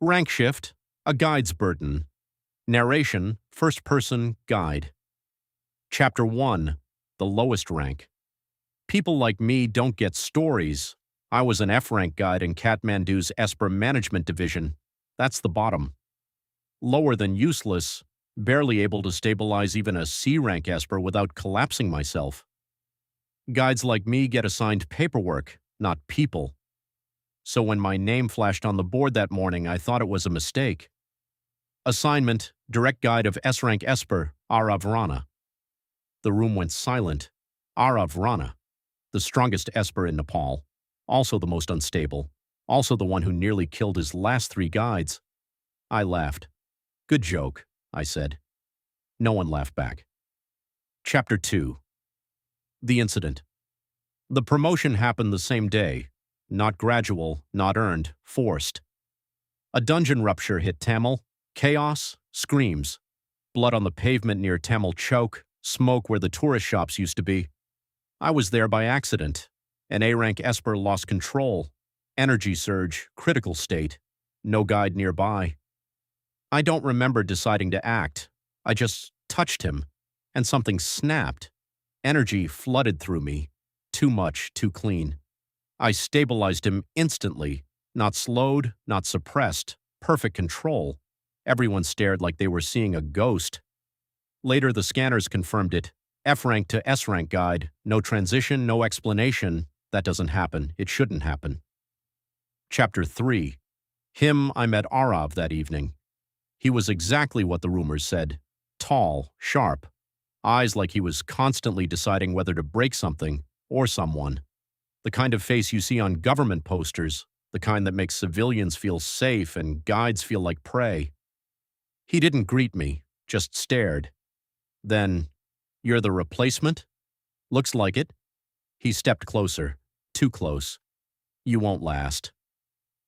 Rank shift, a guide's burden. Narration, first person, guide. Chapter 1, the lowest rank. People like me don't get stories. I was an F-rank guide in Kathmandu's Esper management division. That's the bottom. Lower than useless, barely able to stabilize even a C-rank Esper without collapsing myself. Guides like me get assigned paperwork, not people. So when my name flashed on the board that morning, I thought it was a mistake. Assignment, direct guide of S-rank Esper, Arav Rana. The room went silent. Arav Rana, the strongest Esper in Nepal, also the most unstable, also the one who nearly killed his last 3 guides. I laughed. Good joke, I said. No one laughed back. Chapter 2. The incident. The promotion happened the same day. Not gradual, not earned, forced. A dungeon rupture hit Tamil. Chaos, screams. Blood on the pavement near Tamil Chowk, smoke where the tourist shops used to be. I was there by accident. An A-rank Esper lost control. Energy surge, critical state. No guide nearby. I don't remember deciding to act. I just touched him, and something snapped. Energy flooded through me. Too much, too clean. I stabilized him instantly. Not slowed, not suppressed. Perfect control. Everyone stared like they were seeing a ghost. Later, the scanners confirmed it. F-rank to S-rank guide. No transition, no explanation. That doesn't happen. It shouldn't happen. Chapter 3. Him I met Arav that evening. He was exactly what the rumors said. Tall, sharp. Eyes like he was constantly deciding whether to break something or someone. The kind of face you see on government posters. The kind that makes civilians feel safe and guides feel like prey. He didn't greet me, just stared. Then, "You're the replacement?" "Looks like it." He stepped closer. Too close. "You won't last."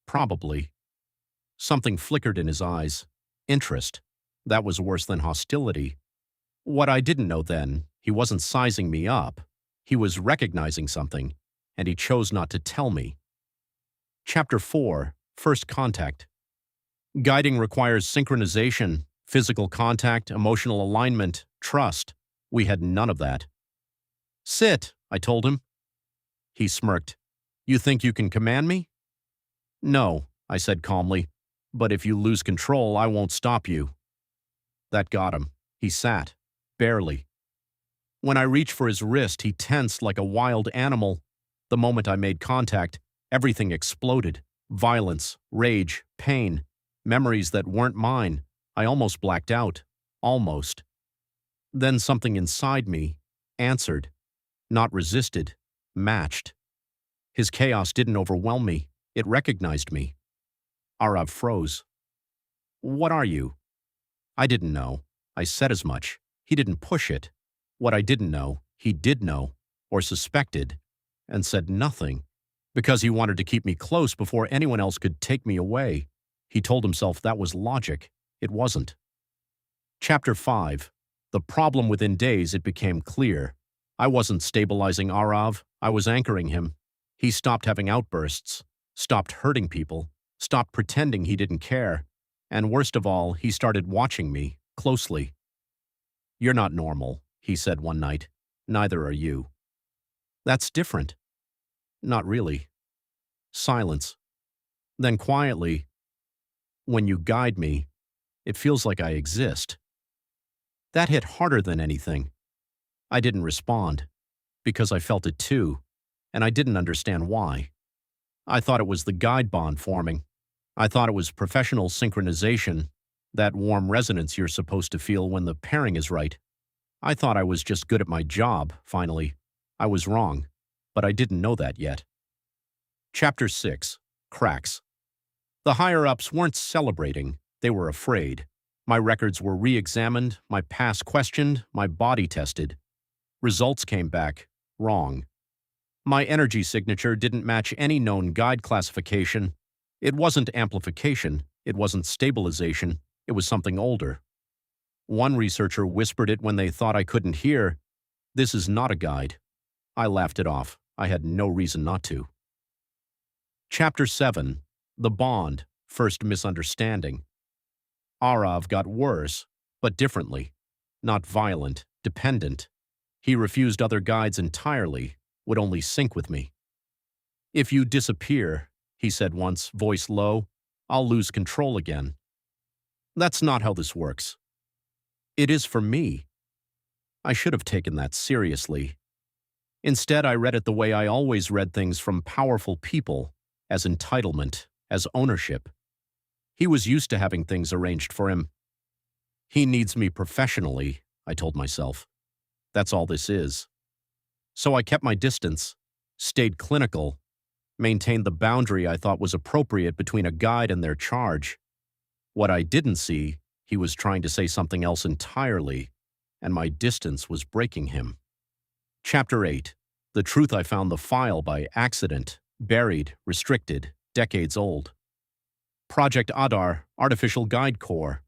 "Probably." Something flickered in his eyes. Interest. That was worse than hostility. What I didn't know then, he wasn't sizing me up. He was recognizing something, and he chose not to tell me. Chapter 4. First contact. Guiding requires synchronization, physical contact, emotional alignment, trust. We had none of that. "Sit," I told him. He smirked. "You think you can command me?" "No," I said calmly, "but if you lose control, I won't stop you." That got him. He sat. Barely. When I reached for his wrist, he tensed like a wild animal. The moment I made contact, everything exploded. Violence, rage, pain, memories that weren't mine. I almost blacked out. Almost. Then something inside me answered. Not resisted. Matched. His chaos didn't overwhelm me. It recognized me. Arav froze. "What are you?" I didn't know. I said as much. He didn't push it. What I didn't know, he did know, or suspected, and said nothing, because he wanted to keep me close before anyone else could take me away. He told himself that was logic. It wasn't. Chapter 5. The problem within days, it became clear. I wasn't stabilizing Arav. I was anchoring him. He stopped having outbursts, stopped hurting people, stopped pretending he didn't care, and worst of all, he started watching me closely. "You're not normal," he said one night. "Neither are you." "That's different." "Not really." Silence. Then quietly, "When you guide me, it feels like I exist." That hit harder than anything. I didn't respond, because I felt it too, and I didn't understand why. I thought it was the guide bond forming. I thought it was professional synchronization, that warm resonance you're supposed to feel when the pairing is right. I thought I was just good at my job, finally. I was wrong, but I didn't know that yet. Chapter 6. Cracks. The higher-ups weren't celebrating. They were afraid. My records were re-examined, my past questioned, my body tested. Results came back wrong. My energy signature didn't match any known guide classification. It wasn't amplification. It wasn't stabilization. It was something older. One researcher whispered it when they thought I couldn't hear. "This is not a guide." I laughed it off. I had no reason not to. Chapter 7. The bond. first misunderstanding. Arav got worse, but differently. Not violent, dependent. He refused other guides entirely, would only sync with me. "If you disappear," he said once, voice low, "I'll lose control again." That's not how this works. It is for me. I should have taken that seriously. Instead, I read it the way I always read things from powerful people, as entitlement, as ownership. He was used to having things arranged for him. He needs me professionally, I told myself. That's all this is. So I kept my distance, stayed clinical, maintained the boundary I thought was appropriate between a guide and their charge. What I didn't see, he was trying to say something else entirely, and my distance was breaking him. Chapter 8. The Truth I Found the File by Accident, Buried, Restricted, Decades Old. Project Adar, Artificial Guide Core.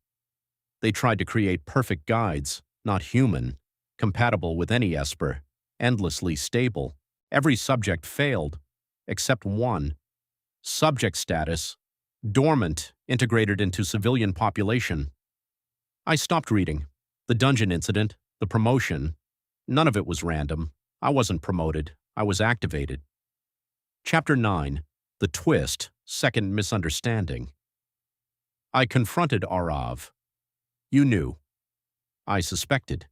They tried to create perfect guides, not human, compatible with any Esper, endlessly stable. Every subject failed, except one. Subject status, dormant, integrated into civilian population. I stopped reading. The dungeon incident, the promotion, none of it was random. I wasn't promoted. I was activated. Chapter 9. The Twist, Second Misunderstanding. I confronted Arav. "You knew." I suspected.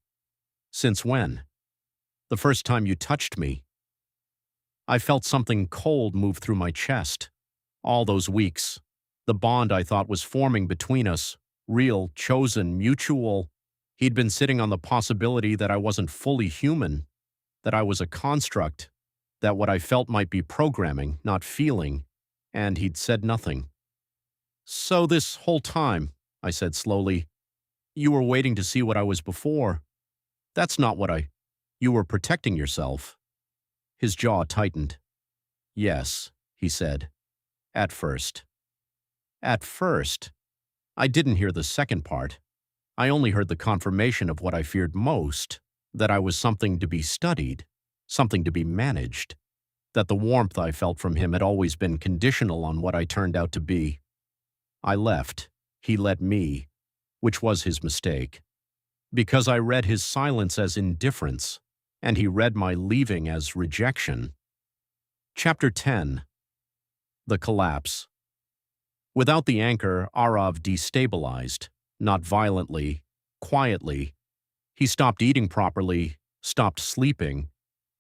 "Since when?" "The first time you touched me." I felt something cold move through my chest. All those weeks, the bond I thought was forming between us, real, chosen, mutual, he'd been sitting on the possibility that I wasn't fully human, that I was a construct, that what I felt might be programming, not feeling, and he'd said nothing. "So this whole time," I said slowly, "you were waiting to see what I was before. That's not what You were protecting yourself." His jaw tightened. "Yes," he said. "At first." At first. I didn't hear the second part. I only heard the confirmation of what I feared most, that I was something to be studied, something to be managed, that the warmth I felt from him had always been conditional on what I turned out to be. I left. He let me, which was his mistake, because I read his silence as indifference, and he read my leaving as rejection. Chapter 10. The Collapse. Without the anchor, Arav destabilized, not violently, quietly. He stopped eating properly, stopped sleeping,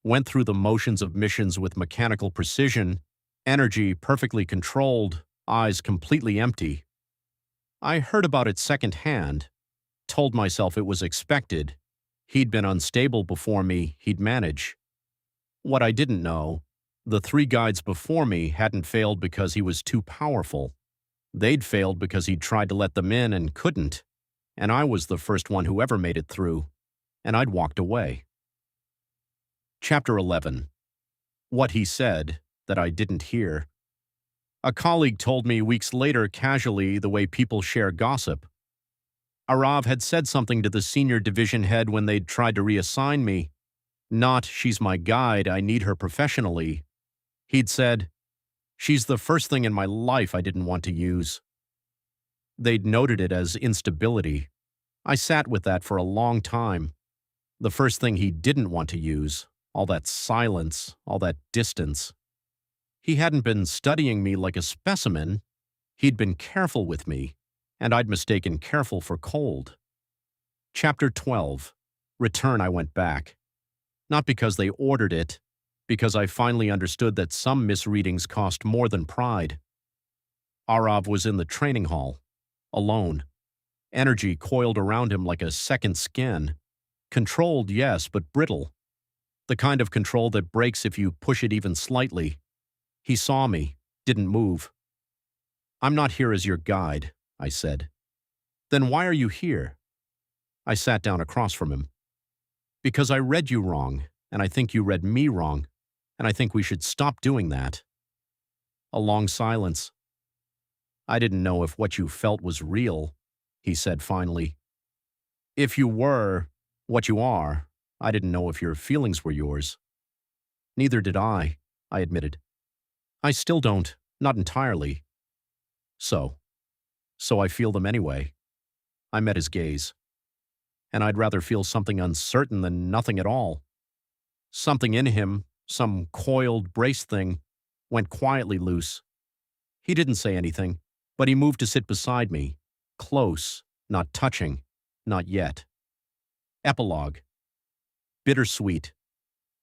went through the motions of missions with mechanical precision, energy perfectly controlled, eyes completely empty. I heard about it secondhand, told myself it was expected. He'd been unstable before me, he'd manage. What I didn't know, the 3 guides before me hadn't failed because he was too powerful. They'd failed because he'd tried to let them in and couldn't, and I was the first one who ever made it through, and I'd walked away. Chapter 11. What he said that I didn't hear. A colleague told me weeks later casually the way people share gossip. Arav had said something to the senior division head when they'd tried to reassign me. Not, "She's my guide, I need her professionally." He'd said, "She's the first thing in my life I didn't want to use." They'd noted it as instability. I sat with that for a long time. The first thing he didn't want to use, all that silence, all that distance. He hadn't been studying me like a specimen. He'd been careful with me, and I'd mistaken careful for cold. Chapter 12. Return I went back. Not because they ordered it, because I finally understood that some misreadings cost more than pride. Arav was in the training hall, alone. Energy coiled around him like a second skin. Controlled, yes, but brittle. The kind of control that breaks if you push it even slightly. He saw me, didn't move. "I'm not here as your guide," I said. "Then why are you here?" I sat down across from him. "Because I read you wrong, and I think you read me wrong, and I think we should stop doing that." A long silence. "I didn't know if what you felt was real," he said finally. "If you were what you are, I didn't know if your feelings were yours." "Neither did I admitted. "I still don't, not entirely." "So, so I feel them anyway. I met his gaze, and I'd rather feel something uncertain than nothing at all. Something in him, some coiled brace thing, went quietly loose. He didn't say anything, but he moved to sit beside me, close, not touching, not yet. Epilogue. Bittersweet.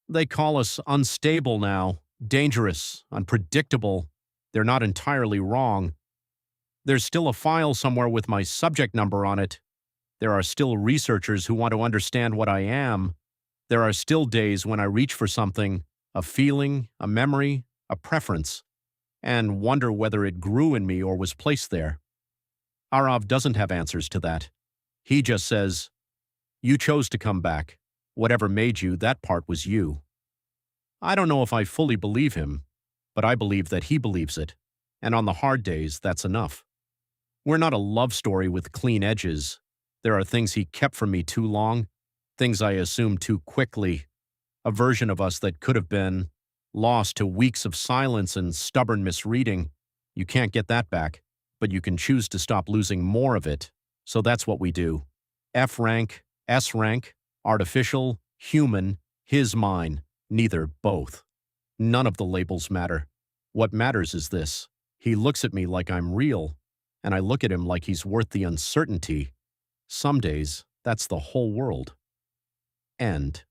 They call us unstable now, dangerous, unpredictable. They're not entirely wrong. There's still a file somewhere with my subject number on it. There are still researchers who want to understand what I am. There are still days when I reach for something, a feeling, a memory, a preference, and wonder whether it grew in me or was placed there. Arav doesn't have answers to that. He just says, "You chose to come back. Whatever made you, that part was you." I don't know if I fully believe him, but I believe that he believes it, and on the hard days, that's enough. We're not a love story with clean edges. There are things he kept from me too long, things I assumed too quickly, a version of us that could have been lost to weeks of silence and stubborn misreading. You can't get that back, but you can choose to stop losing more of it. So that's what we do. F rank, S rank, artificial, human, his, mine, neither, both. None of the labels matter. What matters is this. He looks at me like I'm real, and I look at him like he's worth the uncertainty. Some days, that's the whole world. End.